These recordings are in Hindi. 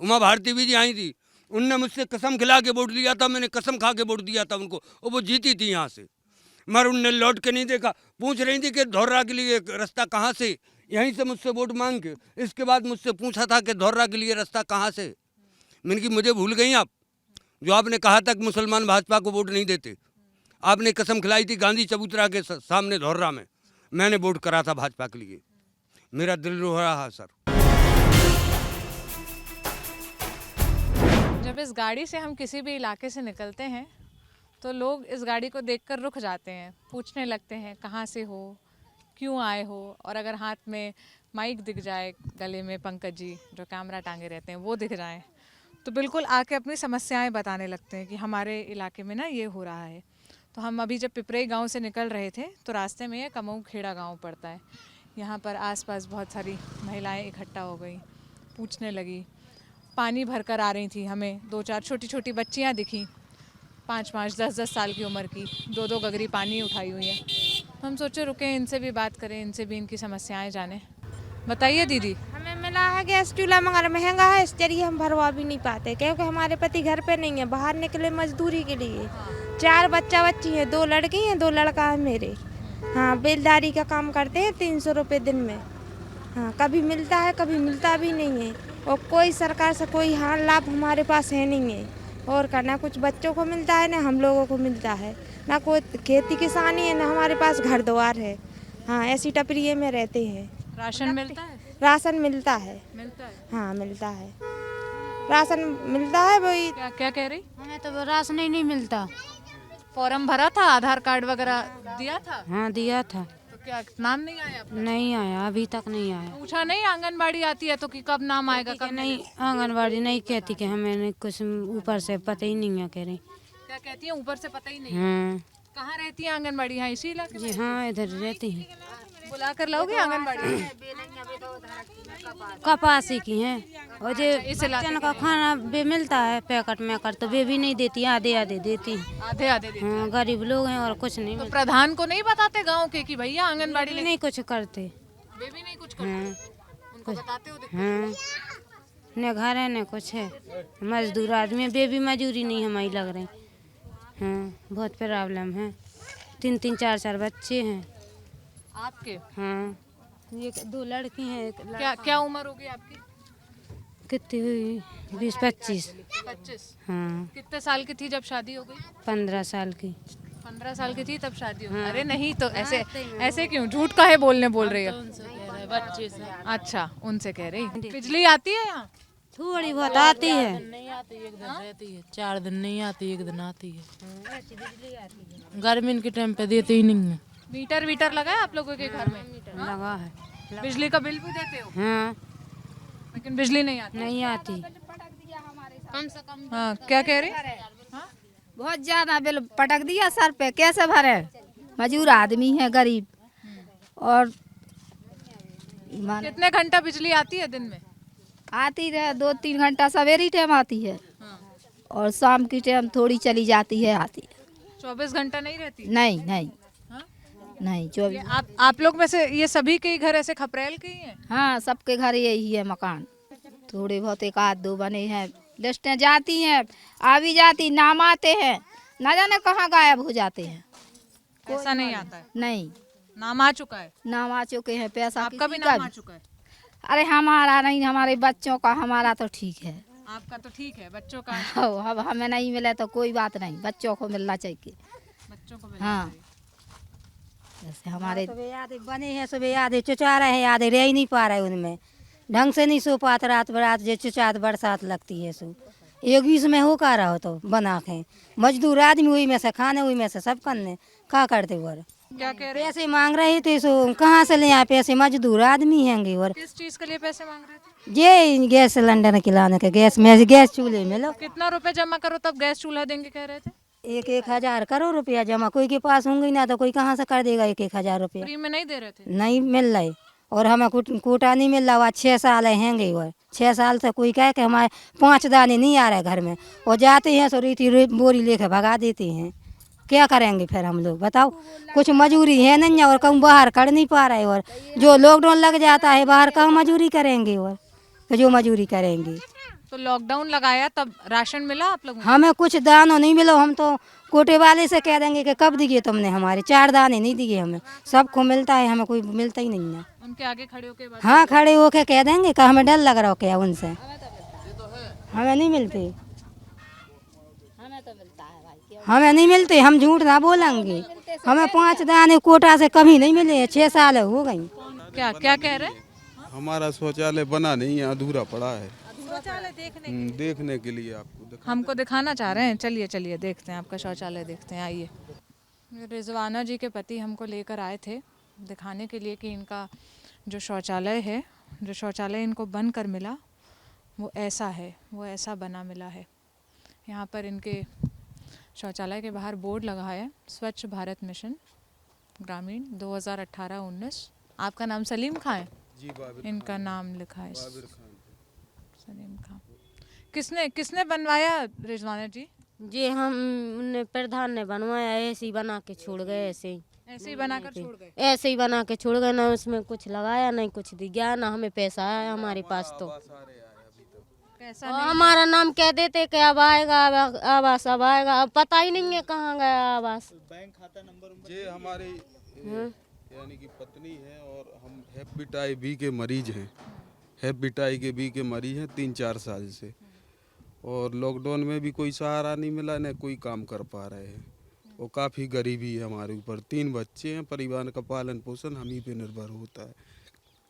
उमा भारती भी जी आई थी, उनने मुझसे कसम खिला के वोट लिया था, मैंने कसम खा के वोट दिया था उनको, और वो जीती थी यहाँ से। मगर उनने लौट के नहीं देखा, पूछ रही थी कि धौर्रा के लिए रास्ता कहाँ से, यहीं से मुझसे वोट मांग के। इसके बाद मुझसे पूछा था कि धौर्रा के लिए रास्ता कहाँ से। मैंने कि मुझे भूल गई आप, जो आपने कहा था कि मुसलमान भाजपा को वोट नहीं देते। आपने कसम खिलाई थी गांधी चबूतरा के सामने धौर्रा में, मैंने वोट करा था भाजपा के लिए। मेरा दिल रो रहा है सर। जब इस गाड़ी से हम किसी भी इलाके से निकलते हैं तो लोग इस गाड़ी को देखकर रुक जाते हैं, पूछने लगते हैं कहाँ से हो, क्यों आए हो। और अगर हाथ में माइक दिख जाए, गले में पंकज जी जो कैमरा टांगे रहते हैं वो दिख जाए, तो बिल्कुल आके अपनी समस्याएं बताने लगते हैं कि हमारे इलाके में ना ये हो रहा है। तो हम अभी जब पिपरई गांव से निकल रहे थे तो रास्ते में ये कमऊ खेड़ा गांव पड़ता है। यहाँ पर आसपास बहुत सारी महिलाएं इकट्ठा हो गई, पूछने लगी। पानी भर कर आ रही थी, हमें 2-4 छोटी छोटी बच्चियाँ दिखी, 5-5, 10-10 साल की उम्र की, 2-2 गगरी पानी उठाई हुई है। तो हम सोचे रुके इनसे भी बात करें, इनसे भी इनकी समस्याएं जानें। बताइए दीदी। हमें मिला है गैस चूल्हा, मगर महंगा है, इस जरिए हम भरवा भी नहीं पाते क्योंकि हमारे पति घर पे नहीं है, बाहर निकले मजदूरी के लिए। 4 बच्चा बच्ची हैं, 2 लड़की हैं, 2 लड़का है मेरे। हाँ, बेलदारी का काम करते हैं, 300 रुपये दिन में। हाँ, कभी मिलता है कभी मिलता भी नहीं है, और कोई सरकार से कोई हाँ लाभ हमारे पास है नहीं है। और का ना कुछ बच्चों को मिलता है ना हम लोगों को मिलता है, ना कोई खेती किसानी है, ना हमारे पास घर द्वार है। हाँ, ऐसी टपरिये में रहते हैं। राशन मिलता है? राशन मिलता है। मिलता है? हाँ, मिलता है, राशन मिलता है। वही क्या क्या कह रही? हमें तो राशन ही नहीं मिलता। फॉर्म भरा था, आधार कार्ड वगैरह दिया था? हाँ, दिया था। तो क्या नाम नहीं आया आपका? नहीं आया, अभी तक नहीं आया। पूछा नहीं आंगनबाड़ी आती है तो कि कब नाम आएगा, कब नहीं, आंगनबाड़ी नहीं कहती कि हमें नहीं, कुछ ऊपर से पता ही नहीं है कह रही। क्या कहती है? ऊपर से पता ही नहीं। हाँ कहाँ रहती है आंगनबाड़ी? यहाँ इसी इलाके में? जी हाँ, इधर रहती है। बुला कर लाओगे आंगनबाड़ी? कपासी की है, और जो इस इलाके बच्चन का खाना भी मिलता है पैकेट में कर, तो वे भी नहीं देती, आधे आधे देती। आधे आधे देते। हाँ, गरीब लोग हैं और कुछ नहीं तो मिलता। प्रधान को नहीं बताते गांव के कि भैया आंगनबाड़ी नहीं कुछ करते। वे भी नहीं कुछ करते? हाँ उनको बताते हो? हाँ, न घर है न कुछ है, मजदूर आदमी, बेबी मजूरी नहीं हमारी लग रही। हाँ, बहुत प्रॉब्लम है, 3-3, 4-4 बच्चे हैं आपके? हाँ, ये 2 लड़की हैं, एक क्या क्या उम्र होगी आपकी? कितनी हुई, 20-25। 25। हाँ, कितने साल की थी जब शादी हो गई? 15 साल की। 15 साल की थी तब शादी हो गई। अरे नहीं तो ऐसे ऐसे क्यों झूठ काहे बोल रही है? बच्चे से। अच्छा, उनसे कह रही। बिजली आती है यहाँ? थोड़ी बहुत आती है। नहीं आती, एक दिन रहती है, 4 दिन नहीं आती, एक दिन आती है। गर्मी के टाइम पे देते ही नहीं है। मीटर वीटर लगा है आप लोगों के घर में? लगा है। बिजली का बिल भी देते हो? हाँ, लेकिन बिजली नहीं आती। नहीं आती। कम से कम। हाँ, क्या कह रही? बहुत ज्यादा बिल पटक दिया सर पे, कैसे भरे? मजूर आदमी है, गरीब। और कितने घंटा बिजली आती है दिन में? आती रहे 2-3 घंटा, सवेरी टाइम आती है, और शाम की टाइम थोड़ी चली जाती है, आती है। 24 घंटा नहीं रहती? नहीं नहीं हाँ? नहीं, 24। आप लोग में से ये सभी के ही घर ऐसे खपरेल के ही हैं? हाँ, सबके घर यही है मकान। थोड़े बहुत 1-2 बने हैं, लिस्टें जाती हैं, आ भी जाती, नाम आते हैं, ना जाने कहाँ गायब हो जाते हैं। पैसा नहीं आता है? नहीं, नाम आ चुका है? नाम आ चुके हैं, पैसा आपका भी किसी का नाम आ चुका है? अरे हमारा नहीं, हमारे बच्चों का, हमारा तो ठीक है। आपका तो ठीक है, बच्चों का? अब हमें नहीं मिले तो कोई बात नहीं, बच्चों को मिलना चाहिए। बच्चों को मिलना हाँ, चाहिए। जैसे हमारे आधे बने हैं, सुबह आधे चुचा रहे हैं, आधे रह ही नहीं पा रहे, उनमें ढंग से नहीं सो पाते रात बरात, जो चुचात बरसात लगती है सो एक 20 में हो का रहो तो बना के मजदूर आदमी वही में से खाने, वही में से सब करने का करते। और क्या कह रहे? पैसे मांग रहे थे सो कहाँ से ले आए पैसे, मजदूर आदमी हैंगे। और किस चीज के लिए पैसे मांग रहे थे? ये गैस सिलेंडर खिलाने के, गैस में, गैस चूल्हे में लो। कितना रुपए जमा करो तब गैस चूल्हा देंगे कह रहे थे? 1-1 हज़ार करो रुपया जमा, कोई के पास होंगे ना तो कोई कहाँ से कर देगा 1-1 हज़ार रुपया। फ्री में नहीं दे रहे थे? नहीं मिल रहे, और हमें कोटा नहीं मिल रहा हुआ। 6 साल हैंगे, और 6 साल से कोई कहे कि हमारे 5 दाने नहीं आ रहे घर में, और जाते हैं सो रीति बोरी लेके भगा देते हैं। क्या करेंगे फिर हम लोग, बताओ? कुछ मजूरी है नहीं, और कहूँ बाहर कर नहीं पा रहे, और जो लॉकडाउन लग जाता है बाहर कहाँ मजूरी करेंगे, और जो मजूरी करेंगे। तो लॉकडाउन लगाया तब राशन मिला आप लोगों को? हमें कुछ दाना नहीं मिला। हम तो कोटे वाले से कह देंगे कि कब दिए तुमने, हमारे 4 दाने नहीं दिए हमें। सबको मिलता है, हमें कोई मिलता ही नहीं है। उनके आगे खड़े होके बात- हाँ, खड़े होके कह देंगे कि हमें डर लग रहा हो क्या उनसे। हमें नहीं मिलते, हमें नहीं मिलते। हम झूठ ना बोलेंगे। हमें 5 दाने कोटा से कभी नहीं मिले। 6 साल हो गई। क्या क्या कह रहे हैं? हमारा शौचालय बना नहीं है, अधूरा पड़ा है। शौचालय देखने के लिए आपको हमको दिखाना चाह रहे हैं। चलिए चलिए देखते हैं आपका शौचालय, देखते हैं, आइए। रिजवाना जी के पति हमको लेकर आए थे दिखाने के लिए कि इनका जो शौचालय है, जो शौचालय इनको बन कर मिला वो ऐसा है, वो ऐसा बना मिला है। यहाँ पर इनके शौचालय के बाहर बोर्ड लगा है, स्वच्छ भारत मिशन ग्रामीण 2018-19। आपका नाम सलीम खां है? जी, बाबिर इनका नाम लिखा है बाबिर खान। सलीम खां। किसने बनवाया रिजवाना जी? जी, हम उन्ने प्रधान ने बनवाया, ऐसे ही बना के छोड़ गए। ऐसे ही बनाकर छोड़ गए। ऐसे ही बना के छोड़ गए, ना उसमें कुछ लगाया नहीं कुछ दिया, ना हमें पैसा आया हमारे पास। तो पैसा और हमारा नाम कह देते कि अब आएगा, आवास अब आएगा, अब पता ही नहीं है कहाँ गया आवास। ये हमारी यानी कि पत्नी है और हम हेपेटाइटिस बी के मरीज हैं। हेपेटाइटिस बी के मरीज हैं 3-4 साल से। और लॉकडाउन में भी कोई सहारा नहीं मिला, न कोई काम कर पा रहे हैं। और काफ़ी गरीबी है हमारे ऊपर। 3 बच्चे हैं, परिवार का पालन पोषण हम ही पे निर्भर होता है।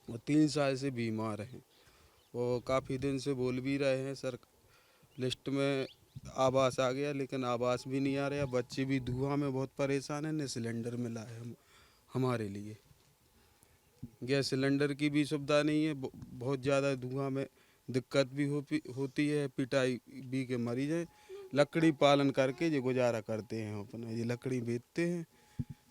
और 3 साल से बीमार हैं। और काफ़ी दिन से बोल भी रहे हैं सर, लिस्ट में आवास आ गया, लेकिन आवास भी नहीं आ रहा। बच्चे भी धुआं में बहुत परेशान हैं। न सिलेंडर मिला है हमारे लिए। गैस सिलेंडर की भी सुविधा नहीं है। बहुत ज़्यादा धुआं में दिक्कत भी होती है। हेपेटाइटिस बी के मरीज हैं। लकड़ी पालन करके ये गुजारा करते हैं अपना। ये लकड़ी बेचते हैं,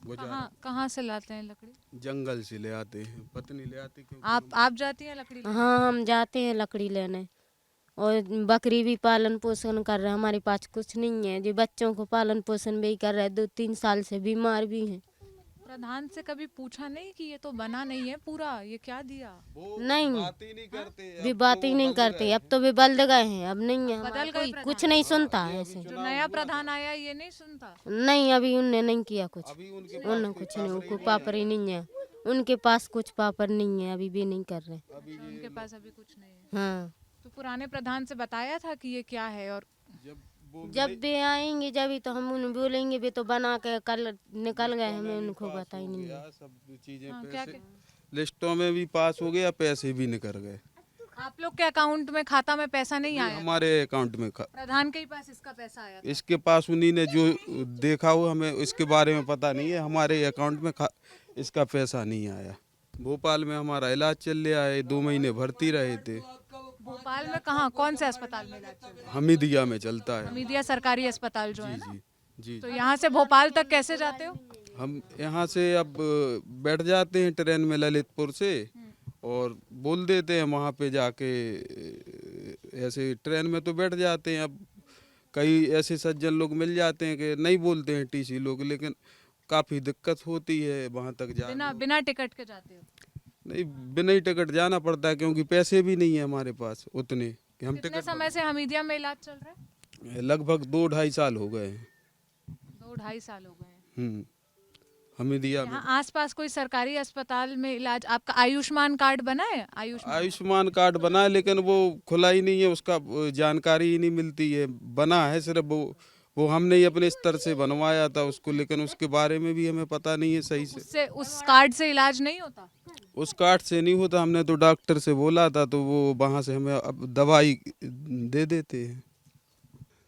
गुजारा। कहाँ से लाते हैं लकड़ी? जंगल से ले आते हैं, पत्नी ले आती। आप जाती हैं लकड़ी लेने? हाँ, हम जाते हैं लकड़ी लेने। और बकरी भी पालन पोषण कर रहे हैं। हमारे पास कुछ नहीं है, जो बच्चों को पालन पोषण भी कर रहे हैं। 2-3 साल से बीमार भी हैं। प्रधान से कभी पूछा नहीं कि ये तो बना नहीं है पूरा, ये क्या दिया? नहीं, बात ही नहीं करते। भी बात ही नहीं करते। अब तो वे बदल गए हैं, अब नहीं है। बदल गए कोई प्रधान। कुछ नहीं सुनता है ऐसे। जो नया प्रधान आया ये नहीं सुनता? नहीं, अभी उनने नहीं किया कुछ। अभी उनके उन्होंने कुछ नहीं, उनको पापड़ ही नहीं है। उनके पास कुछ पापड़ नहीं है, अभी भी नहीं कर रहे। उनके पास अभी कुछ नहीं है। हाँ, तो पुराने प्रधान से बताया था कि ये क्या है? और जब भी आएंगे जब ही तो हम उन्हें बोलेंगे, भी तो बना के कल निकल गए, हमें उनको पता ही नहीं है। सब चीजें क्या पैसे लिस्टों में भी पास हो गया, पैसे भी निकल गए। आप लोग के अकाउंट में, खाता में पैसा नहीं आया? हमारे अकाउंट में प्रधान के ही पास इसका पैसा आया था। इसके पास उन्हीं ने जो देखा हो, हमें इसके बारे में पता नहीं है। हमारे अकाउंट में इसका पैसा नहीं आया। भोपाल में हमारा इलाज चल रहा है, 2 महीने भर्ती रहे थे। भोपाल में कहाँ, कौन से अस्पताल में इलाज चल रहा है? हमीदिया में चलता है। हमीदिया सरकारी अस्पताल जो है ना? जी जी। तो यहाँ से भोपाल तक कैसे जाते हो? हम यहाँ से अब बैठ जाते हैं ट्रेन में ललितपुर से, और बोल देते हैं वहाँ पे जाके। ऐसे ट्रेन में तो बैठ जाते हैं। अब कई ऐसे सज्जन लोग मिल जाते हैं कि नहीं बोलते हैं टीसी लोग, लेकिन काफ़ी दिक्कत होती है वहाँ तक जाने। बिना टिकट के जाते हो? नहीं, बिना ही टिकट जाना पड़ता है, क्योंकि पैसे भी नहीं है हमारे पास उतने कि हम कितने टिकट। समय से हमीदिया में इलाज चल रहा है? लगभग 2-2.5 साल हो गए हैं। 2-2.5 साल हो गए हैं। हमीदिया में यहाँ आसपास कोई सरकारी अस्पताल में इलाज? आपका आयुष्मान कार्ड बना है? आयुष्मान कार्ड बना है, लेकिन वो खुला ही नहीं है। उसका जानकारी ही नहीं मिलती है। बना है सिर्फ वो हमने ही अपने स्तर से बनवाया था उसको, लेकिन उसके बारे में भी हमें पता नहीं है सही से। उस कार्ड से इलाज नहीं होता? उस कार्ड से नहीं होता। हमने तो डॉक्टर से बोला था, तो वो वहाँ से हमें अब दवाई दे देते हैं।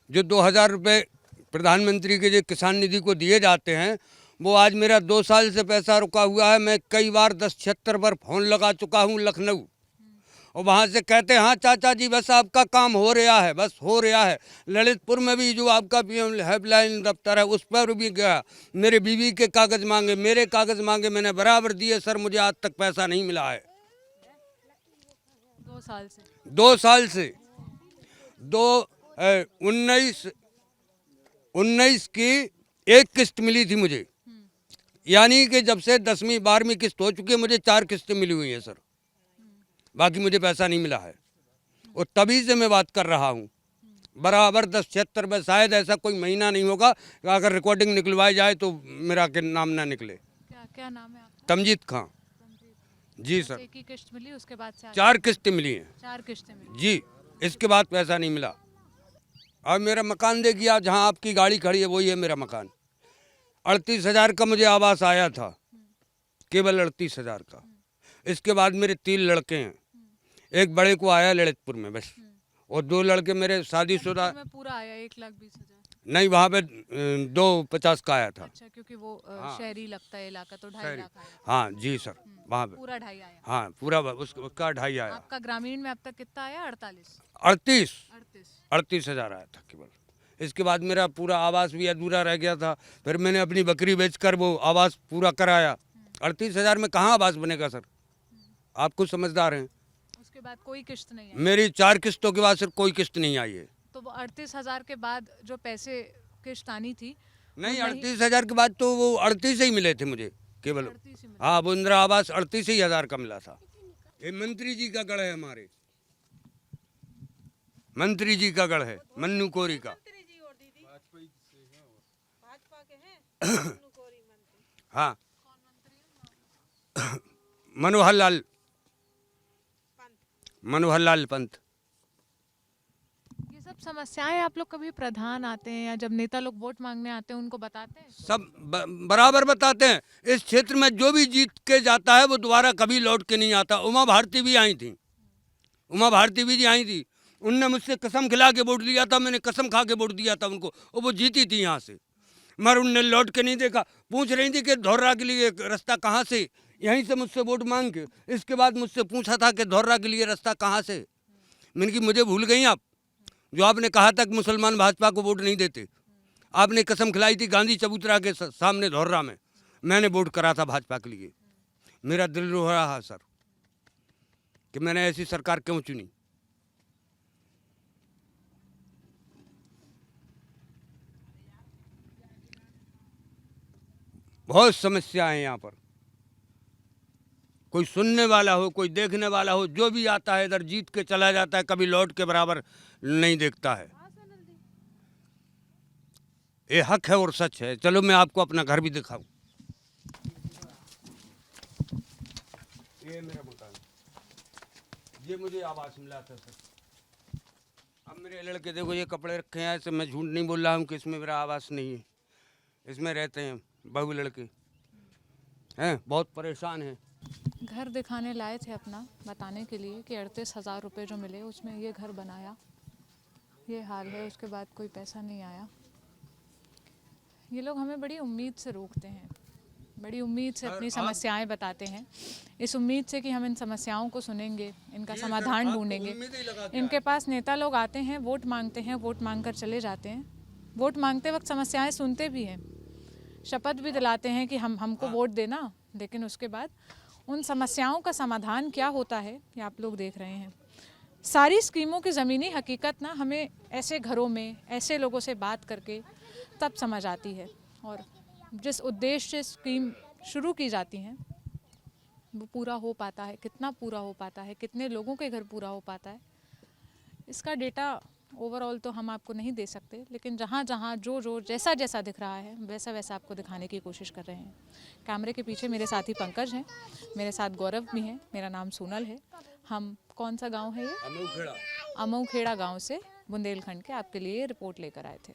जो 2000 रुपये प्रधानमंत्री के जो किसान निधि को दिए जाते हैं, वो आज मेरा 2 साल से पैसा रुका हुआ है। मैं कई बार 10-76 बार फ़ोन लगा चुका हूँ लखनऊ, और वहाँ से कहते हैं हाँ चाचा जी बस आपका काम हो रहा है, बस हो रहा है। ललितपुर में भी जो आपका PM हेल्पलाइन दफ्तर है, उस पर भी गया। मेरे बीवी के कागज़ मांगे, मेरे कागज़ मांगे, मैंने बराबर दिए। सर मुझे आज तक पैसा नहीं मिला है। 2 साल से? 2 साल से 19 की एक किस्त मिली थी मुझे, यानी कि जब से 10वीं 12वीं किस्त हो चुकी है, मुझे 4 किस्तें मिली हुई हैं सर। बाकी मुझे पैसा नहीं मिला है। और तभी से मैं बात कर रहा हूँ। बराबर 10-76 में शायद ऐसा कोई महीना नहीं होगा कि अगर रिकॉर्डिंग निकलवाई जाए तो मेरा के नाम ना निकले। क्या क्या नाम है आपका? तमजीद खां। जी सर। एक ही किश्त मिली, उसके बाद से 4 किस्तें मिली हैं 4 किश्तें मिली। जी, इसके बाद पैसा नहीं मिला। अब मेरा मकान देखिए आप, जहाँ आपकी गाड़ी खड़ी है वही है मेरा मकान। 38,000 का मुझे आवास आया था, केवल 38,000 का। इसके बाद मेरे 3 लड़के हैं, एक बड़े को आया ललितपुर में बस, और 2 लड़के मेरे शादीशुदा। में पूरा आया 1,20,000। नहीं, वहाँ पे 250 का आया था। अच्छा, क्योंकि वो शहरी लगता है इलाका, तो 2.5 लाख आया। हाँ जी सर, वहाँ पे पूरा 2.5 आया। हाँ पूरा उसका 2.5 आया। आपका ग्रामीण में अब तक कितना आया? 48 38,000 आया था केवल। इसके बाद मेरा पूरा आवास भी अधूरा रह गया था, फिर मैंने अपनी बकरी बेचकर वो आवास पूरा कराया। 38,000 में कहाँ आवास बनेगा सर? आप कुछ समझदार हैं। उसके बाद कोई किश्त नहीं आई? मेरी 4 किस्तों के बाद सिर्फ कोई किस्त नहीं आई है। तो वो 38,000 के बाद जो पैसे किश्त आनी थी, नहीं, 38,000 के बाद तो वो 38 ही मिले थे मुझे केवल। हाँ, वो इंदिरा आवास 38,000 का मिला था। ये मंत्री जी का गढ़ है, हमारे मंत्री जी का गढ़ है, मन्नू कोरी का। हाँ, मनोहर लाल पंत। ये सब समस्याएं आप लोग कभी प्रधान आते हैं या जब नेता लोग वोट मांगने आते हैं उनको बताते हैं? सब बराबर बताते हैं। इस क्षेत्र में जो भी जीत के जाता है वो दोबारा कभी लौट के नहीं आता। उमा भारती भी आई थी, उनने मुझसे कसम खिला के वोट लिया था, मैंने कसम खा के वोट दिया था उनको, और वो जीती थी यहाँ से, मगर उनने लौट के नहीं देखा। पूछ रही थी कि धौर्रा के लिए रास्ता कहाँ से, यहीं से मुझसे वोट मांग के। इसके बाद मुझसे पूछा था कि धौर्रा के लिए रास्ता कहाँ से। मैंने कि मुझे भूल गई आप, जो आपने कहा था कि मुसलमान भाजपा को वोट नहीं देते। आपने कसम खिलाई थी गांधी चबूतरा के सामने धौर्रा में, मैंने वोट करा था भाजपा के लिए। मेरा दिल रो रहा है सर कि मैंने ऐसी सरकार क्यों चुनी। बहुत समस्या है यहाँ पर। कोई सुनने वाला हो, कोई देखने वाला हो, जो भी आता है इधर जीत के चला जाता है, कभी लौट के बराबर नहीं देखता है। ये हक है और सच है। चलो मैं आपको अपना घर भी दिखाऊं। ये मेरा मकान, ये मुझे आवास मिला था सर। अब मेरे लड़के देखो ये कपड़े रखे हैं, ऐसे मैं झूठ नहीं बोल रहा हूँ कि इसमें मेरा आवास नहीं है। इसमें रहते हैं बहू लड़के हैं, बहुत परेशान हैं। घर दिखाने लाए थे अपना, बताने के लिए कि 38,000 रुपये जो मिले उसमें ये घर बनाया, ये हाल है। उसके बाद कोई पैसा नहीं आया। ये लोग हमें बड़ी उम्मीद से रोकते हैं, बड़ी उम्मीद से अपनी समस्याएं बताते हैं, इस उम्मीद से कि हम इन समस्याओं को सुनेंगे, इनका समाधान ढूंढेंगे। इनके पास नेता लोग आते हैं, वोट मांगते हैं, वोट मांग कर चले जाते हैं। वोट मांगते वक्त समस्याएं सुनते भी हैं, शपथ भी दिलाते हैं कि हमको वोट देना, लेकिन उसके बाद उन समस्याओं का समाधान क्या होता है ये आप लोग देख रहे हैं। सारी स्कीमों की ज़मीनी हकीकत ना हमें ऐसे घरों में ऐसे लोगों से बात करके तब समझ आती है, और जिस उद्देश्य से स्कीम शुरू की जाती हैं वो पूरा हो पाता है, कितना पूरा हो पाता है, कितने लोगों के घर पूरा हो पाता है, इसका डेटा ओवरऑल तो हम आपको नहीं दे सकते, लेकिन जहाँ जहाँ जो जो जैसा जैसा दिख रहा है वैसा वैसा आपको दिखाने की कोशिश कर रहे हैं। कैमरे के पीछे मेरे साथी पंकज हैं, मेरे साथ गौरव भी हैं, मेरा नाम सोनल है। हम कौन सा गांव है ये? अमऊ खेड़ा गांव से बुंदेलखंड के आपके लिए रिपोर्ट लेकर आए थे।